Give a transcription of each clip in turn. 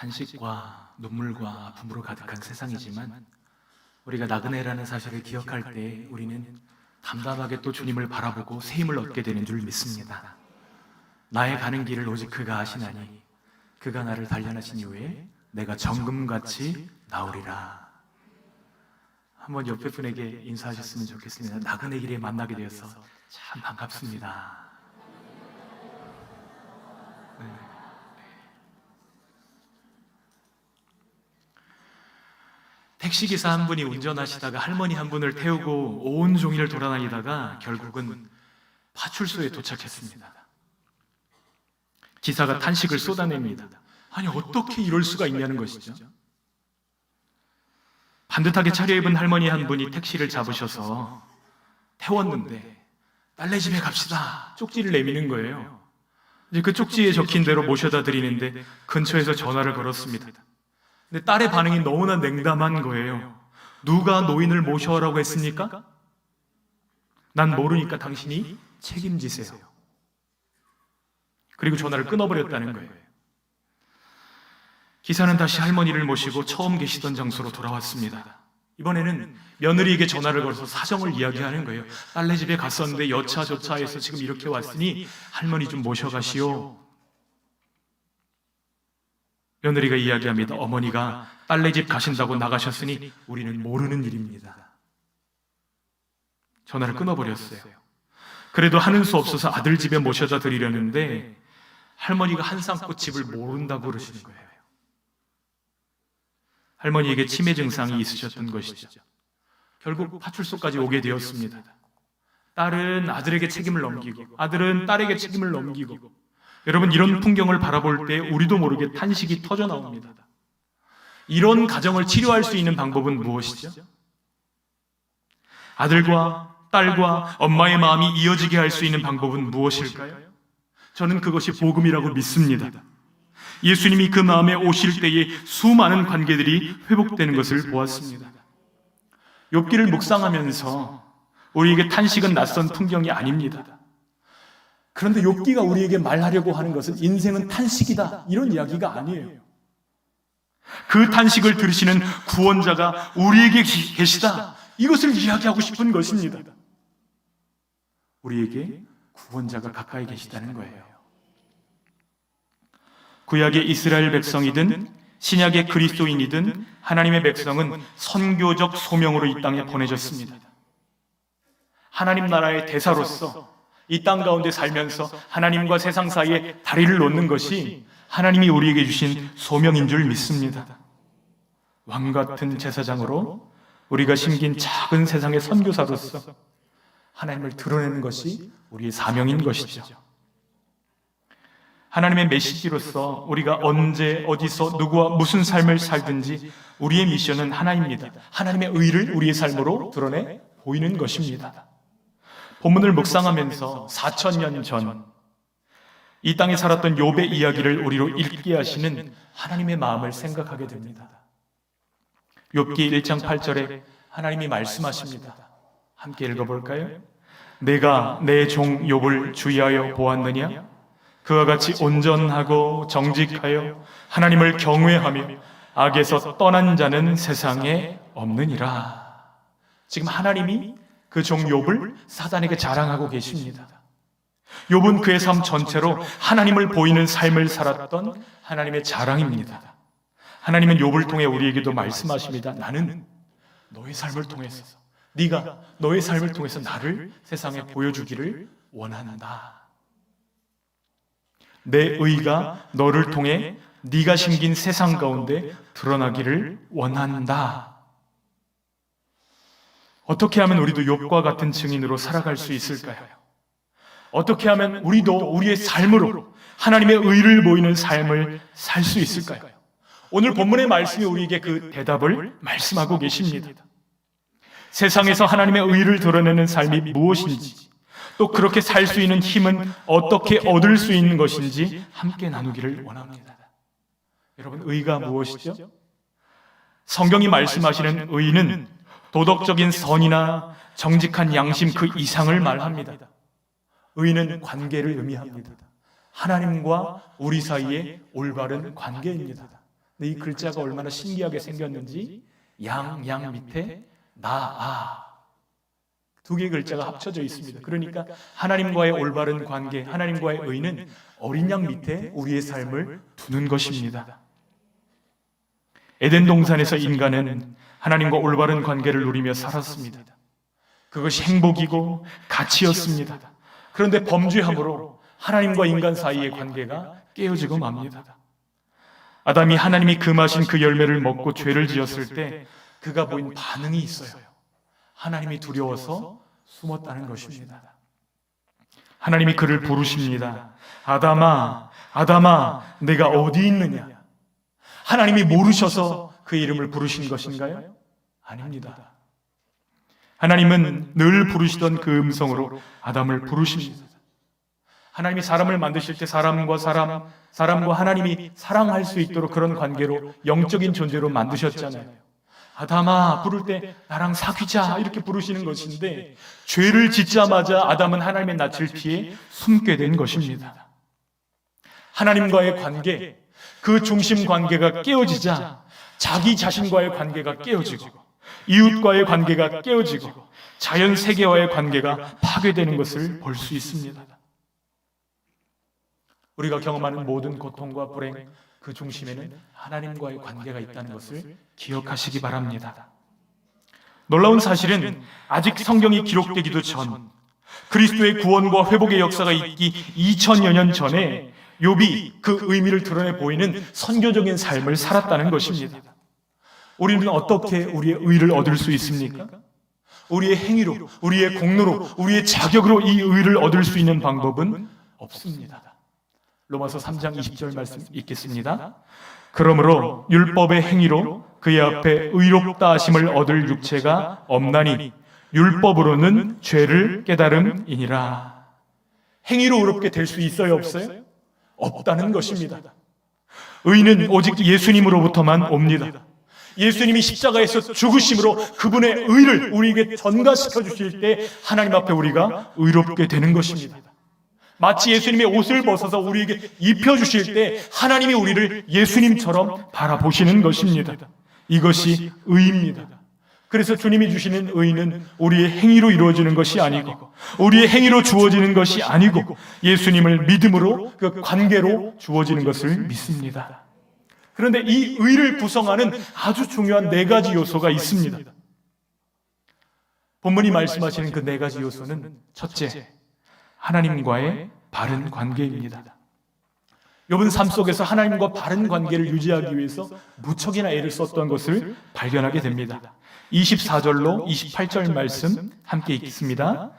탄식과 눈물과 아픔으로 가득한 세상이지만 우리가 나그네라는 사실을 기억할 때 우리는 담담하게 또 주님을 바라보고 새 힘을 얻게 되는 줄 믿습니다. 나의 가는 길을 오직 그가 아시나니 그가 나를 단련하신 이후에 내가 정금같이 나오리라. 한번 옆에 분에게 인사하셨으면 좋겠습니다. 나그네 길에 만나게 되어서 참 반갑습니다. 네. 택시기사 한 분이 운전하시다가 할머니 한 분을 태우고 온 종일 돌아다니다가 결국은 파출소에 도착했습니다. 기사가 탄식을 쏟아냅니다. 아니, 어떻게 이럴 수가 있냐는 것이죠. 반듯하게 차려입은 할머니 한 분이 택시를 잡으셔서 태웠는데 딸네 집에 갑시다 쪽지를 내미는 거예요. 이제 그 쪽지에 적힌 대로 모셔다 드리는데 근처에서 전화를 걸었습니다. 근데 딸의 반응이 너무나 냉담한 거예요. 누가 노인을 모셔오라고 했습니까? 난 모르니까 당신이 책임지세요. 그리고 전화를 끊어버렸다는 거예요. 기사는 다시 할머니를 모시고 처음 계시던 장소로 돌아왔습니다. 이번에는 며느리에게 전화를 걸어서 사정을 이야기하는 거예요. 딸네 집에 갔었는데 여차저차해서 지금 이렇게 왔으니 할머니 좀 모셔가시오. 며느리가 이야기합니다. 어머니가 딸네 집 가신다고 나가셨으니 우리는 모르는 일입니다. 전화를 끊어버렸어요. 그래도 하는 수 없어서 아들 집에 모셔다 드리려는데 할머니가 한상꽃 집을 모른다고 그러시는 거예요. 할머니에게 치매 증상이 있으셨던 것이죠. 결국 파출소까지 오게 되었습니다. 딸은 아들에게 책임을 넘기고 아들은 딸에게 책임을 넘기고, 여러분, 이런 풍경을 바라볼 때 우리도 모르게 탄식이 터져 나옵니다. 이런 가정을 치료할 수 있는 방법은 무엇이죠? 아들과 딸과 엄마의 마음이 이어지게 할 수 있는 방법은 무엇일까요? 저는 그것이 복음이라고 믿습니다. 예수님이 그 마음에 오실 때에 수많은 관계들이 회복되는 것을 보았습니다. 욥기를 묵상하면서 우리에게 탄식은 낯선 풍경이 아닙니다. 그런데 욥기가 우리에게 말하려고 하는 것은 인생은 탄식이다, 이런 이야기가 아니에요. 그 탄식을 들으시는 구원자가 우리에게 계시다, 이것을 이야기하고 싶은 것입니다. 우리에게 구원자가 가까이 계시다는 거예요. 구약의 이스라엘 백성이든 신약의 그리스도인이든 하나님의 백성은 선교적 소명으로 이 땅에 보내졌습니다. 하나님 나라의 대사로서 이 땅 가운데 살면서 하나님과 세상 사이에 다리를 놓는 것이 하나님이 우리에게 주신 소명인 줄 믿습니다. 왕 같은 제사장으로 우리가 심긴 작은 세상의 선교사로서 하나님을 드러내는 것이 우리의 사명인 것이죠. 하나님의 메시지로서 우리가 언제 어디서 누구와 무슨 삶을 살든지 우리의 미션은 하나입니다. 하나님의 의를 우리의 삶으로 드러내 보이는 것입니다. 본문을 묵상하면서 4,000년 전 이 땅에 살았던 욥의 이야기를 우리로 읽게 하시는 하나님의 마음을 생각하게 됩니다. 욥기 1장 8절에 하나님이 말씀하십니다. 함께 읽어볼까요? 내가 내 종 욥을 주의하여 보았느냐? 그와 같이 온전하고 정직하여 하나님을 경외하며 악에서 떠난 자는 세상에 없느니라. 지금 하나님이 그 종 욥을 사단에게 자랑하고 계십니다. 욥은 그의 삶 전체로 하나님을 보이는 삶을 살았던 하나님의 자랑입니다. 하나님은 욥을 통해 우리에게도 말씀하십니다. 나는 너의 삶을 통해서, 네가 너의 삶을 통해서 나를 세상에 보여주기를 원한다. 내 의가 너를 통해 네가 심긴 세상 가운데 드러나기를 원한다. 어떻게 하면 우리도 욥과 같은 증인으로 살아갈 수 있을까요? 어떻게 하면 우리도 우리의 삶으로 하나님의 의를 보이는 삶을 살 수 있을까요? 오늘 본문의 말씀이 우리에게 그 대답을 말씀하고 계십니다. 세상에서 하나님의 의를 드러내는 삶이 무엇인지, 또 그렇게 살 수 있는 힘은 어떻게 얻을 수 있는 것인지 함께 나누기를 원합니다. 여러분, 의가 무엇이죠? 성경이 말씀하시는 의는 도덕적인 선이나 정직한 양심 그 이상을 말합니다. 의는 관계를 의미합니다. 하나님과 우리 사이의 올바른 관계입니다. 근데 이 글자가 얼마나 신기하게 생겼는지 양 밑에 나아 두 개의 글자가 합쳐져 있습니다. 그러니까 하나님과의 올바른 관계, 하나님과의 의는 어린 양 밑에 우리의 삶을 두는 것입니다. 에덴 동산에서 인간은 하나님과 올바른 관계를 누리며 살았습니다. 그것이 행복이고 가치였습니다. 그런데 범죄함으로 하나님과 인간 사이의 관계가 깨어지고 맙니다. 아담이 하나님이 금하신 그 열매를 먹고 죄를 지었을 때 그가 보인 반응이 있어요. 하나님이 두려워서 숨었다는 것입니다. 하나님이 그를 부르십니다. 아담아, 아담아, 내가 어디 있느냐? 하나님이 모르셔서 그 이름을 부르신 것인가요? 아닙니다. 하나님은 늘 부르시던 그 음성으로 아담을 부르십니다. 하나님이 사람을 만드실 때 사람과 하나님이 사랑할 수 있도록 그런 관계로 영적인 존재로 만드셨잖아요. 아담아 부를 때 나랑 사귀자 이렇게 부르시는 것인데 죄를 짓자마자 아담은 하나님의 낯을 피해 숨게 된 것입니다. 하나님과의 관계, 그 중심 관계가 깨어지자 자기 자신과의 관계가 깨어지고 이웃과의 관계가 깨어지고 자연 세계와의 관계가 파괴되는 것을 볼 수 있습니다. 우리가 경험하는 모든 고통과 불행, 그 중심에는 하나님과의 관계가 있다는 것을 기억하시기 바랍니다. 놀라운 사실은 아직 성경이 기록되기도 전 그리스도의 구원과 회복의 역사가 있기 2000여 년 전에 욥이 그 의미를 드러내 보이는 선교적인 삶을 살았다는 것입니다. 우리는 어떻게 우리의 의를 얻을 수 있습니까? 우리의 행위로, 우리의 공로로, 우리의 자격으로 이 의를 얻을 수 있는 방법은 없습니다. 로마서 3장 20절 말씀 읽겠습니다. 그러므로 율법의 행위로 그의 앞에 의롭다 하심을 얻을 육체가 없나니 율법으로는 죄를 깨달음이니라. 행위로 의롭게 될 수 있어요, 없어요? 없다는 것입니다. 의는 오직 예수님으로부터만 옵니다. 예수님이 십자가에서 죽으심으로 그분의 의를 우리에게 전가시켜 주실 때 하나님 앞에 우리가 의롭게 되는 것입니다. 마치 예수님의 옷을 벗어서 우리에게 입혀주실 때 하나님이 우리를 예수님처럼 바라보시는 것입니다. 이것이 의입니다. 그래서 주님이 주시는 의는 우리의 행위로 이루어지는 것이 아니고 우리의 행위로 주어지는 것이 아니고 예수님을 믿음으로 그 관계로 주어지는 것을 믿습니다. 그런데 이 의를 구성하는 아주 중요한 네 가지 요소가 있습니다. 본문이 말씀하시는 그 네 가지 요소는 첫째, 하나님과의 바른 관계입니다. 욥은 삶 속에서 하나님과 바른 관계를 유지하기 위해서 무척이나 애를 썼던 것을 발견하게 됩니다. 24절로 28절 말씀 함께 읽습니다.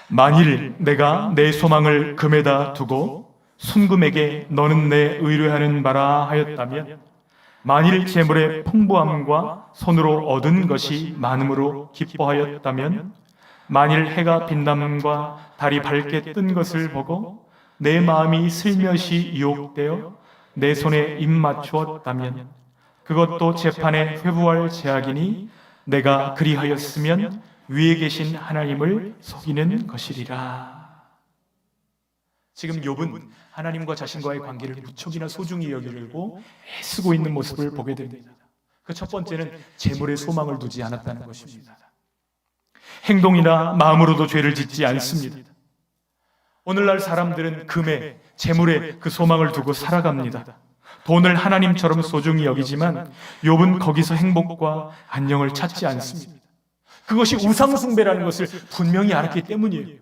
만일 내가 내 소망을 금에다 두고 순금에게 너는 내 의뢰하는 바라 하였다면 만일 재물의 풍부함과 손으로 얻은 것이 많음으로 기뻐하였다면 만일 해가 빛남과 달이 밝게 뜬 것을 보고 내 마음이 슬며시 유혹되어 내 손에 입 맞추었다면 그것도 재판에 회부할 제약이니 내가 그리하였으면 위에 계신 하나님을 속이는 것이리라. 지금 욥은 하나님과 자신과의 관계를 무척이나 소중히 여기려고 애쓰고 있는 모습을 보게 됩니다. 그 첫 번째는 재물에 소망을 두지 않았다는 것입니다. 행동이나 마음으로도 죄를 짓지 않습니다. 오늘날 사람들은 금에, 재물에 그 소망을 두고 살아갑니다. 돈을 하나님처럼 소중히 여기지만 욥은 거기서 행복과 안녕을 찾지 않습니다. 그것이 우상숭배라는 것을 분명히 알았기 때문이에요.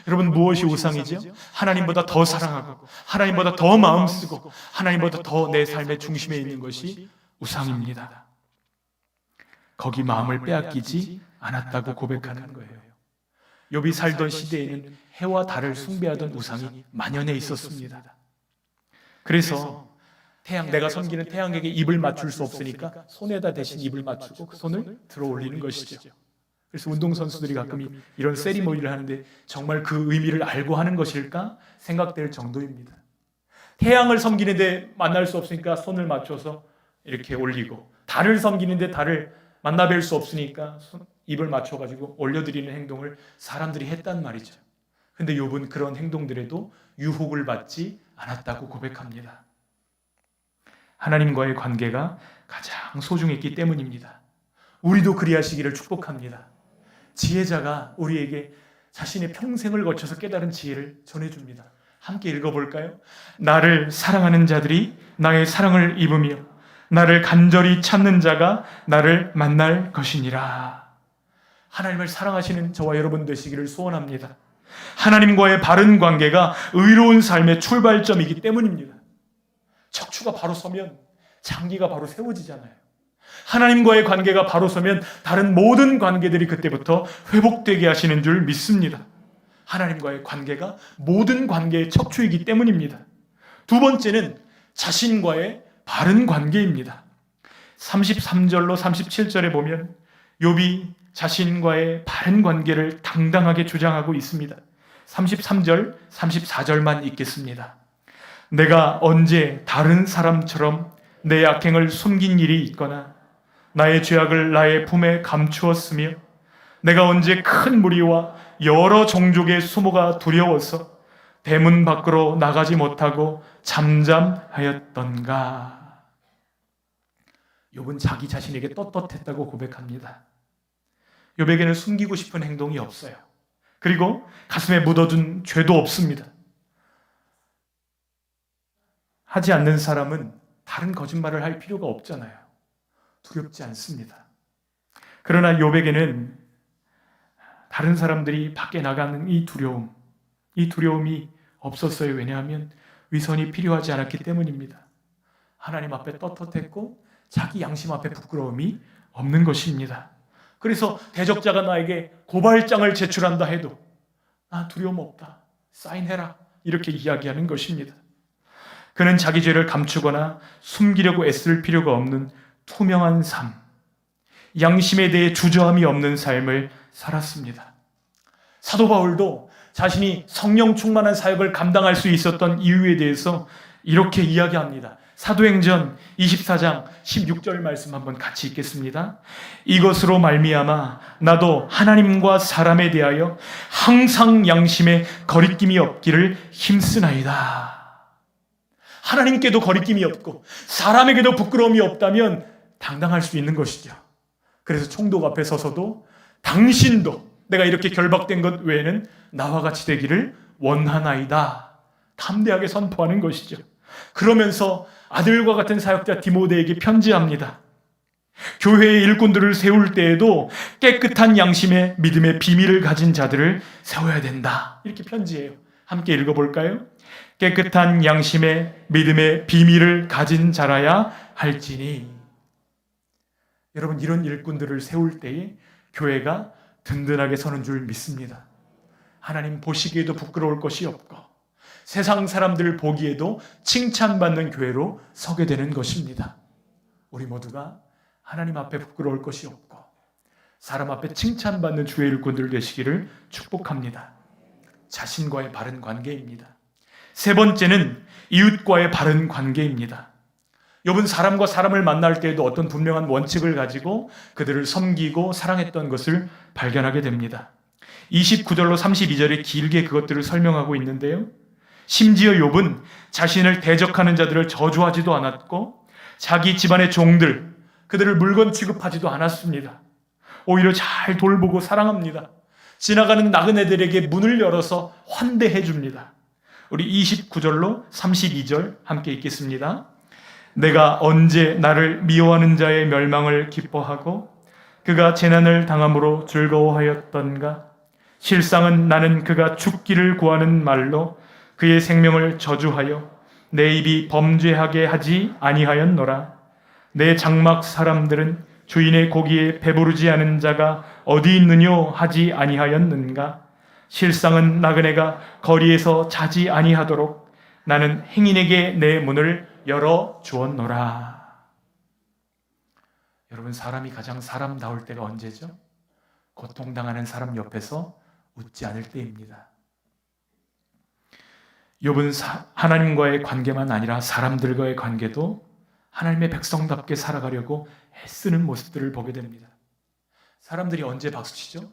여러분, 무엇이 우상이죠? 하나님보다 더 사랑하고 하나님보다 더 마음 쓰고 하나님보다 더 내 삶의 중심에 있는 것이 우상입니다. 거기 마음을 빼앗기지 않았다고 고백하는 거예요. 욥이 살던 시대에는 해와 달을 숭배하던 우상이 만연해 있었습니다. 그래서 내가 섬기는 태양에게 입을 맞출 수 없으니까 손에다 대신 입을 맞추고 그 손을 들어 올리는 것이죠. 그래서 운동선수들이 가끔 이런 세리머니를 하는데 정말 그 의미를 알고 하는 것일까 생각될 정도입니다. 태양을 섬기는데 만날 수 없으니까 손을 맞춰서 이렇게 올리고, 달을 섬기는데 달을 만나 뵐 수 없으니까 입을 맞춰가지고 올려드리는 행동을 사람들이 했단 말이죠. 근데 욥은 그런 행동들에도 유혹을 받지 않았다고 고백합니다. 하나님과의 관계가 가장 소중했기 때문입니다. 우리도 그리하시기를 축복합니다. 지혜자가 우리에게 자신의 평생을 거쳐서 깨달은 지혜를 전해줍니다. 함께 읽어볼까요? 나를 사랑하는 자들이 나의 사랑을 입으며 나를 간절히 찾는 자가 나를 만날 것이니라. 하나님을 사랑하시는 저와 여러분 되시기를 소원합니다. 하나님과의 바른 관계가 의로운 삶의 출발점이기 때문입니다. 척추가 바로 서면 장기가 바로 세워지잖아요. 하나님과의 관계가 바로 서면 다른 모든 관계들이 그때부터 회복되게 하시는 줄 믿습니다. 하나님과의 관계가 모든 관계의 척추이기 때문입니다. 두 번째는 자신과의 바른 관계입니다. 33절로 37절에 보면 욥이 자신과의 바른 관계를 당당하게 주장하고 있습니다. 33절, 34절만 읽겠습니다. 내가 언제 다른 사람처럼 내 악행을 숨긴 일이 있거나 나의 죄악을 나의 품에 감추었으며 내가 언제 큰 무리와 여러 종족의 수모가 두려워서 대문 밖으로 나가지 못하고 잠잠하였던가. 욥은 자기 자신에게 떳떳했다고 고백합니다. 욥에게는 숨기고 싶은 행동이 없어요. 그리고 가슴에 묻어둔 죄도 없습니다. 하지 않는 사람은 다른 거짓말을 할 필요가 없잖아요. 두렵지 않습니다. 그러나 욥에게는 다른 사람들이 밖에 나가는 이 두려움이 없었어요. 왜냐하면 위선이 필요하지 않았기 때문입니다. 하나님 앞에 떳떳했고 자기 양심 앞에 부끄러움이 없는 것입니다. 그래서 대적자가 나에게 고발장을 제출한다 해도 나 두려움 없다, 사인해라, 이렇게 이야기하는 것입니다. 그는 자기 죄를 감추거나 숨기려고 애쓸 필요가 없는 투명한 삶, 양심에 대해 주저함이 없는 삶을 살았습니다. 사도 바울도 자신이 성령 충만한 사역을 감당할 수 있었던 이유에 대해서 이렇게 이야기합니다. 사도행전 24장 16절 말씀 한번 같이 읽겠습니다. 이것으로 말미암아 나도 하나님과 사람에 대하여 항상 양심에 거리낌이 없기를 힘쓰나이다. 하나님께도 거리낌이 없고 사람에게도 부끄러움이 없다면 당당할 수 있는 것이죠. 그래서 총독 앞에 서서도 당신도 내가 이렇게 결박된 것 외에는 나와 같이 되기를 원하나이다, 담대하게 선포하는 것이죠. 그러면서 아들과 같은 사역자 디모데에게 편지합니다. 교회의 일꾼들을 세울 때에도 깨끗한 양심의 믿음의 비밀을 가진 자들을 세워야 된다, 이렇게 편지해요. 함께 읽어볼까요? 깨끗한 양심의 믿음의 비밀을 가진 자라야 할지니. 여러분, 이런 일꾼들을 세울 때에 교회가 든든하게 서는 줄 믿습니다. 하나님 보시기에도 부끄러울 것이 없고 세상 사람들 보기에도 칭찬받는 교회로 서게 되는 것입니다. 우리 모두가 하나님 앞에 부끄러울 것이 없고 사람 앞에 칭찬받는 주의 일꾼들 되시기를 축복합니다. 자신과의 바른 관계입니다. 세 번째는 이웃과의 바른 관계입니다. 욥은 사람과 사람을 만날 때에도 어떤 분명한 원칙을 가지고 그들을 섬기고 사랑했던 것을 발견하게 됩니다. 29절로 32절에 길게 그것들을 설명하고 있는데요. 심지어 욥은 자신을 대적하는 자들을 저주하지도 않았고 자기 집안의 종들, 그들을 물건 취급하지도 않았습니다. 오히려 잘 돌보고 사랑합니다. 지나가는 나그네들에게 문을 열어서 환대해 줍니다. 우리 29절로 32절 함께 읽겠습니다. 내가 언제 나를 미워하는 자의 멸망을 기뻐하고 그가 재난을 당함으로 즐거워하였던가. 실상은 나는 그가 죽기를 구하는 말로 그의 생명을 저주하여 내 입이 범죄하게 하지 아니하였노라. 내 장막 사람들은 주인의 고기에 배부르지 않은 자가 어디 있느뇨 하지 아니하였는가. 실상은 나그네가 거리에서 자지 아니하도록 나는 행인에게 내 문을 열어 주었노라. 여러분, 사람이 가장 사람다울 때가 언제죠? 고통당하는 사람 옆에서 웃지 않을 때입니다. 욥은 하나님과의 관계만 아니라 사람들과의 관계도 하나님의 백성답게 살아가려고 애쓰는 모습들을 보게 됩니다. 사람들이 언제 박수치죠?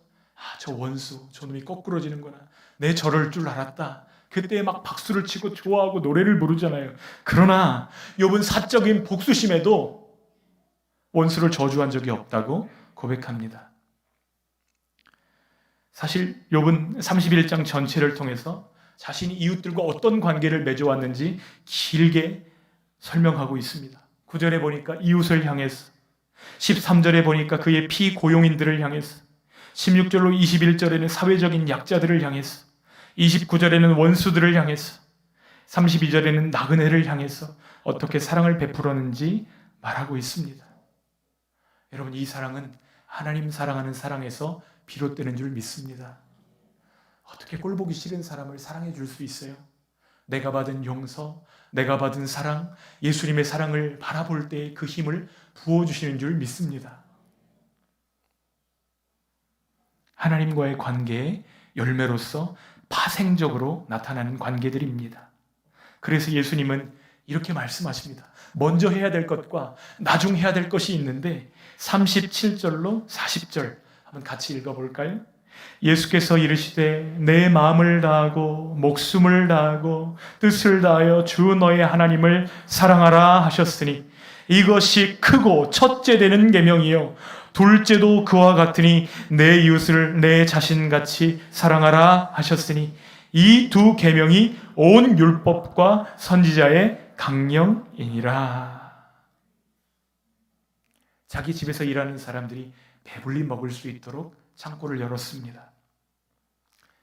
저 원수, 저놈이 거꾸러지는구나. 내 저럴 줄 알았다. 그때 막 박수를 치고 좋아하고 노래를 부르잖아요. 그러나 욥은 사적인 복수심에도 원수를 저주한 적이 없다고 고백합니다. 사실 욥은 31장 전체를 통해서 자신이 이웃들과 어떤 관계를 맺어왔는지 길게 설명하고 있습니다. 9절에 보니까 이웃을 향해서, 13절에 보니까 그의 피고용인들을 향해서, 16절로 21절에는 사회적인 약자들을 향해서, 29절에는 원수들을 향해서, 32절에는 나그네를 향해서 어떻게 사랑을 베풀었는지 말하고 있습니다. 여러분, 이 사랑은 하나님 사랑하는 사랑에서 비롯되는 줄 믿습니다. 어떻게 꼴보기 싫은 사람을 사랑해 줄 수 있어요? 내가 받은 용서, 내가 받은 사랑, 예수님의 사랑을 바라볼 때 그 힘을 부어주시는 줄 믿습니다. 하나님과의 관계의 열매로서 파생적으로 나타나는 관계들입니다. 그래서 예수님은 이렇게 말씀하십니다. 먼저 해야 될 것과 나중 해야 될 것이 있는데 37절로 40절 한번 같이 읽어볼까요? 예수께서 이르시되 내 마음을 다하고 목숨을 다하고 뜻을 다하여 주 너의 하나님을 사랑하라 하셨으니 이것이 크고 첫째 되는 계명이요 둘째도 그와 같으니 내 이웃을 내 자신같이 사랑하라 하셨으니 이 두 계명이 온 율법과 선지자의 강령이니라. 자기 집에서 일하는 사람들이 배불리 먹을 수 있도록 창고를 열었습니다.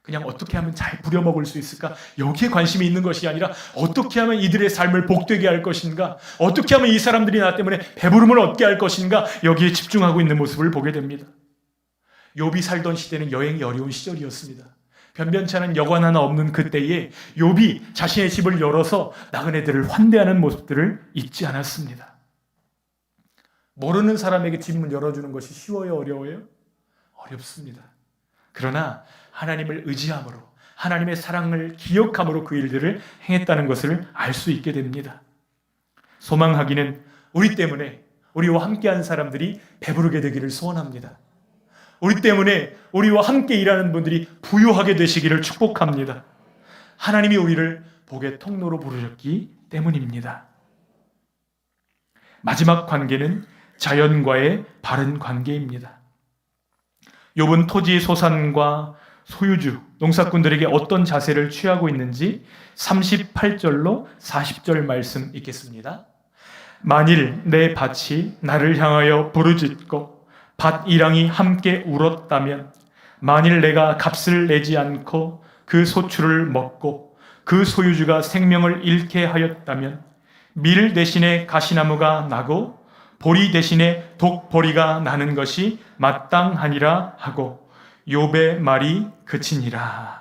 그냥 어떻게 하면 잘 부려먹을 수 있을까? 여기에 관심이 있는 것이 아니라 어떻게 하면 이들의 삶을 복되게 할 것인가? 어떻게 하면 이 사람들이 나 때문에 배부름을 얻게 할 것인가? 여기에 집중하고 있는 모습을 보게 됩니다. 욥이 살던 시대는 여행이 어려운 시절이었습니다. 변변치 않은 여관 하나 없는 그때에 욥이 자신의 집을 열어서 나그네들을 환대하는 모습들을 잊지 않았습니다. 모르는 사람에게 집문 열어주는 것이 쉬워요? 어려워요? 어렵습니다. 그러나 하나님을 의지함으로 하나님의 사랑을 기억함으로 그 일들을 행했다는 것을 알 수 있게 됩니다. 소망하기는 우리 때문에 우리와 함께한 사람들이 배부르게 되기를 소원합니다. 우리 때문에 우리와 함께 일하는 분들이 부유하게 되시기를 축복합니다. 하나님이 우리를 복의 통로로 부르셨기 때문입니다. 마지막 관계는 자연과의 바른 관계입니다. 욥은 토지 소산과 소유주, 농사꾼들에게 어떤 자세를 취하고 있는지 38절로 40절 말씀 읽겠습니다. 만일 내 밭이 나를 향하여 부르짖고 밭 이랑이 함께 울었다면 만일 내가 값을 내지 않고 그 소출을 먹고 그 소유주가 생명을 잃게 하였다면 밀 대신에 가시나무가 나고 보리 대신에 독보리가 나는 것이 마땅하니라 하고 욥의 말이 그치니라.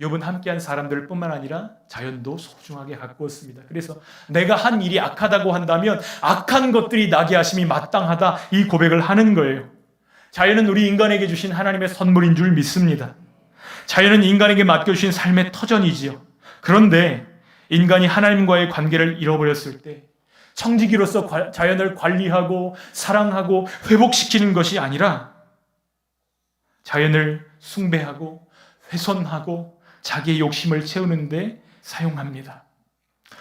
욥은 함께한 사람들 뿐만 아니라 자연도 소중하게 가꾸었습니다. 그래서 내가 한 일이 악하다고 한다면 악한 것들이 나게 하심이 마땅하다, 이 고백을 하는 거예요. 자연은 우리 인간에게 주신 하나님의 선물인 줄 믿습니다. 자연은 인간에게 맡겨주신 삶의 터전이지요. 그런데 인간이 하나님과의 관계를 잃어버렸을 때 청지기로서 자연을 관리하고 사랑하고 회복시키는 것이 아니라 자연을 숭배하고 훼손하고 자기의 욕심을 채우는 데 사용합니다.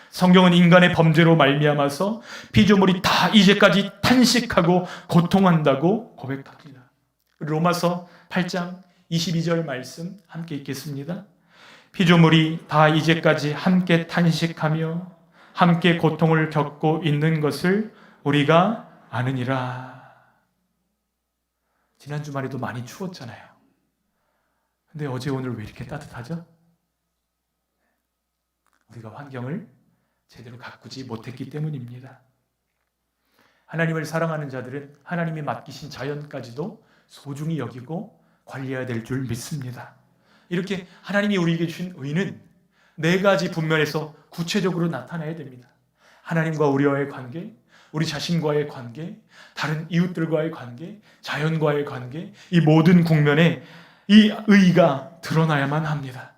성경은 인간의 범죄로 말미암아서 피조물이 다 이제까지 탄식하고 고통한다고 고백합니다. 로마서 8장 22절 말씀 함께 읽겠습니다. 피조물이 다 이제까지 함께 탄식하며 함께 고통을 겪고 있는 것을 우리가 아느니라. 지난 주말에도 많이 추웠잖아요. 근데 어제 오늘 왜 이렇게 따뜻하죠? 우리가 환경을 제대로 가꾸지 못했기 때문입니다. 하나님을 사랑하는 자들은 하나님이 맡기신 자연까지도 소중히 여기고 관리해야 될 줄 믿습니다. 이렇게 하나님이 우리에게 주신 의는 네 가지 분면에서 구체적으로 나타나야 됩니다. 하나님과 우리와의 관계, 우리 자신과의 관계, 다른 이웃들과의 관계, 자연과의 관계, 이 모든 국면에 이 의가 드러나야만 합니다.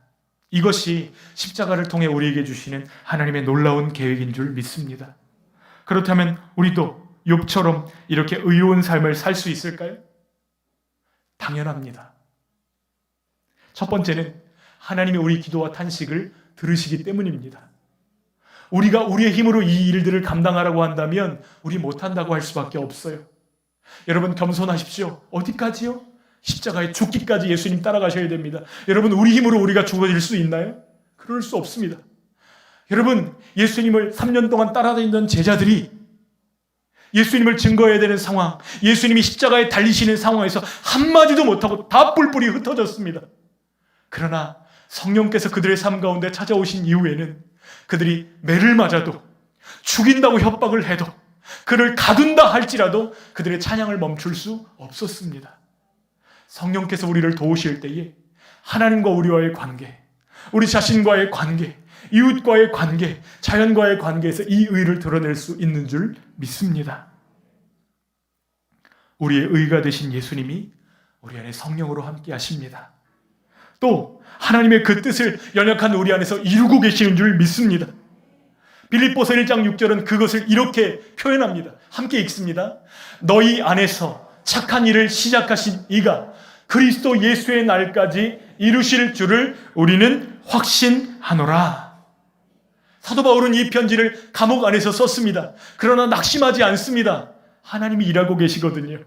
이것이 십자가를 통해 우리에게 주시는 하나님의 놀라운 계획인 줄 믿습니다. 그렇다면 우리도 욥처럼 이렇게 의로운 삶을 살 수 있을까요? 당연합니다. 첫 번째는 하나님이 우리 기도와 탄식을 들으시기 때문입니다. 우리가 우리의 힘으로 이 일들을 감당하라고 한다면 우리 못한다고 할 수밖에 없어요. 여러분 겸손하십시오. 어디까지요? 십자가에 죽기까지 예수님 따라가셔야 됩니다. 여러분 우리 힘으로 우리가 죽어질 수 있나요? 그럴 수 없습니다. 여러분 예수님을 3년 동안 따라다니던 제자들이 예수님을 증거해야 되는 상황, 예수님이 십자가에 달리시는 상황에서 한마디도 못하고 다 뿔뿔이 흩어졌습니다. 그러나 성령께서 그들의 삶 가운데 찾아오신 이후에는 그들이 매를 맞아도 죽인다고 협박을 해도 그를 가둔다 할지라도 그들의 찬양을 멈출 수 없었습니다. 성령께서 우리를 도우실 때에 하나님과 우리와의 관계, 우리 자신과의 관계, 이웃과의 관계, 자연과의 관계에서 이 의를 드러낼 수 있는 줄 믿습니다. 우리의 의가 되신 예수님이 우리 안에 성령으로 함께 하십니다. 또 하나님의 그 뜻을 연약한 우리 안에서 이루고 계시는 줄 믿습니다. 빌립보서 1장 6절은 그것을 이렇게 표현합니다. 함께 읽습니다. 너희 안에서 착한 일을 시작하신 이가 그리스도 예수의 날까지 이루실 줄을 우리는 확신하노라. 사도 바울은 이 편지를 감옥 안에서 썼습니다. 그러나 낙심하지 않습니다. 하나님이 일하고 계시거든요.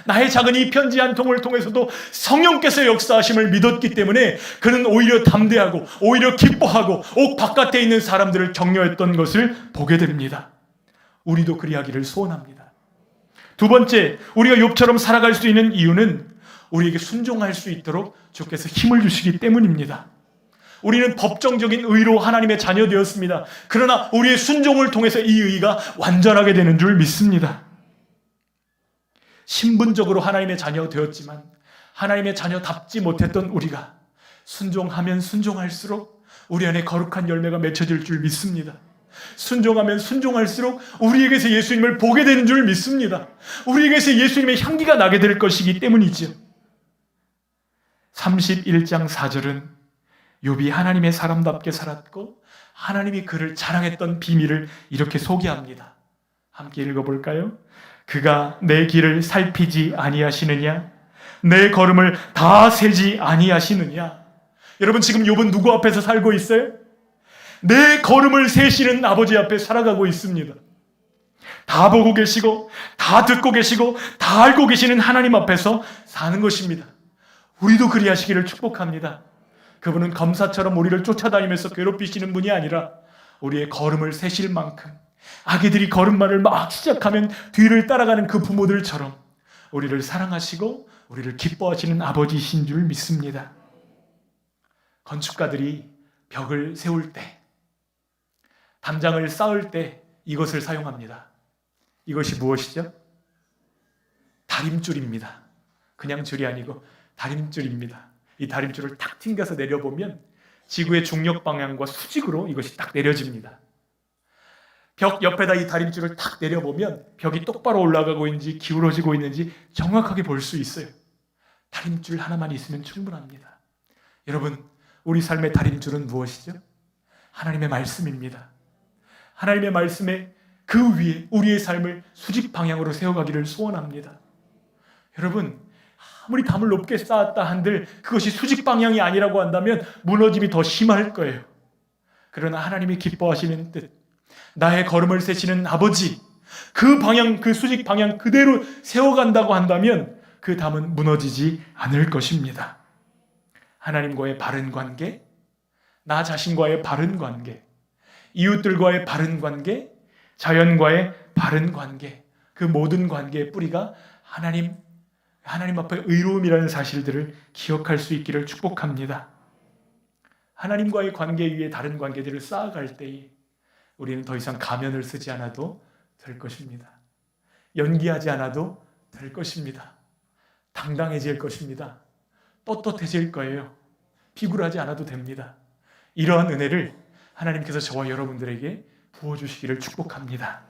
나의 작은 이 편지 한 통을 통해서도 성령께서 역사하심을 믿었기 때문에 그는 오히려 담대하고 오히려 기뻐하고 옥 바깥에 있는 사람들을 격려했던 것을 보게 됩니다. 우리도 그리하기를 소원합니다. 두 번째, 우리가 욥처럼 살아갈 수 있는 이유는 우리에게 순종할 수 있도록 주께서 힘을 주시기 때문입니다. 우리는 법정적인 의로 하나님의 자녀 되었습니다. 그러나 우리의 순종을 통해서 이 의가 완전하게 되는 줄 믿습니다. 신분적으로 하나님의 자녀 되었지만 하나님의 자녀답지 못했던 우리가 순종하면 순종할수록 우리 안에 거룩한 열매가 맺혀질 줄 믿습니다. 순종하면 순종할수록 우리에게서 예수님을 보게 되는 줄 믿습니다. 우리에게서 예수님의 향기가 나게 될 것이기 때문이지요. 31장 4절은 욥이 하나님의 사람답게 살았고 하나님이 그를 자랑했던 비밀을 이렇게 소개합니다. 함께 읽어볼까요? 그가 내 길을 살피지 아니하시느냐? 내 걸음을 다 세지 아니하시느냐? 여러분 지금 욥은 누구 앞에서 살고 있어요? 내 걸음을 세시는 아버지 앞에 살아가고 있습니다. 다 보고 계시고 다 듣고 계시고 다 알고 계시는 하나님 앞에서 사는 것입니다. 우리도 그리하시기를 축복합니다. 그분은 검사처럼 우리를 쫓아다니면서 괴롭히시는 분이 아니라 우리의 걸음을 세실 만큼 아기들이 걸음마를 막 시작하면 뒤를 따라가는 그 부모들처럼 우리를 사랑하시고 우리를 기뻐하시는 아버지이신 줄 믿습니다. 건축가들이 벽을 세울 때, 담장을 쌓을 때 이것을 사용합니다. 이것이 무엇이죠? 다림줄입니다. 그냥 줄이 아니고 다림줄입니다. 이 다림줄을 탁 튕겨서 내려보면 지구의 중력 방향과 수직으로 이것이 딱 내려집니다. 벽 옆에다 이 다림줄을 탁 내려보면 벽이 똑바로 올라가고 있는지 기울어지고 있는지 정확하게 볼 수 있어요. 다림줄 하나만 있으면 충분합니다. 여러분, 우리 삶의 다림줄은 무엇이죠? 하나님의 말씀입니다. 하나님의 말씀에 그 위에 우리의 삶을 수직 방향으로 세워가기를 소원합니다. 여러분, 아무리 담을 높게 쌓았다 한들 그것이 수직 방향이 아니라고 한다면 무너짐이 더 심할 거예요. 그러나 하나님이 기뻐하시는 뜻, 나의 걸음을 세시는 아버지, 그 방향, 그 수직 방향 그대로 세워간다고 한다면 그 담은 무너지지 않을 것입니다. 하나님과의 바른 관계, 나 자신과의 바른 관계, 이웃들과의 바른 관계, 자연과의 바른 관계, 그 모든 관계의 뿌리가 하나님 앞에 의로움이라는 사실들을 기억할 수 있기를 축복합니다. 하나님과의 관계 위에 다른 관계들을 쌓아갈 때에 우리는 더 이상 가면을 쓰지 않아도 될 것입니다. 연기하지 않아도 될 것입니다. 당당해질 것입니다. 떳떳해질 거예요. 비굴하지 않아도 됩니다. 이러한 은혜를 하나님께서 저와 여러분들에게 부어주시기를 축복합니다.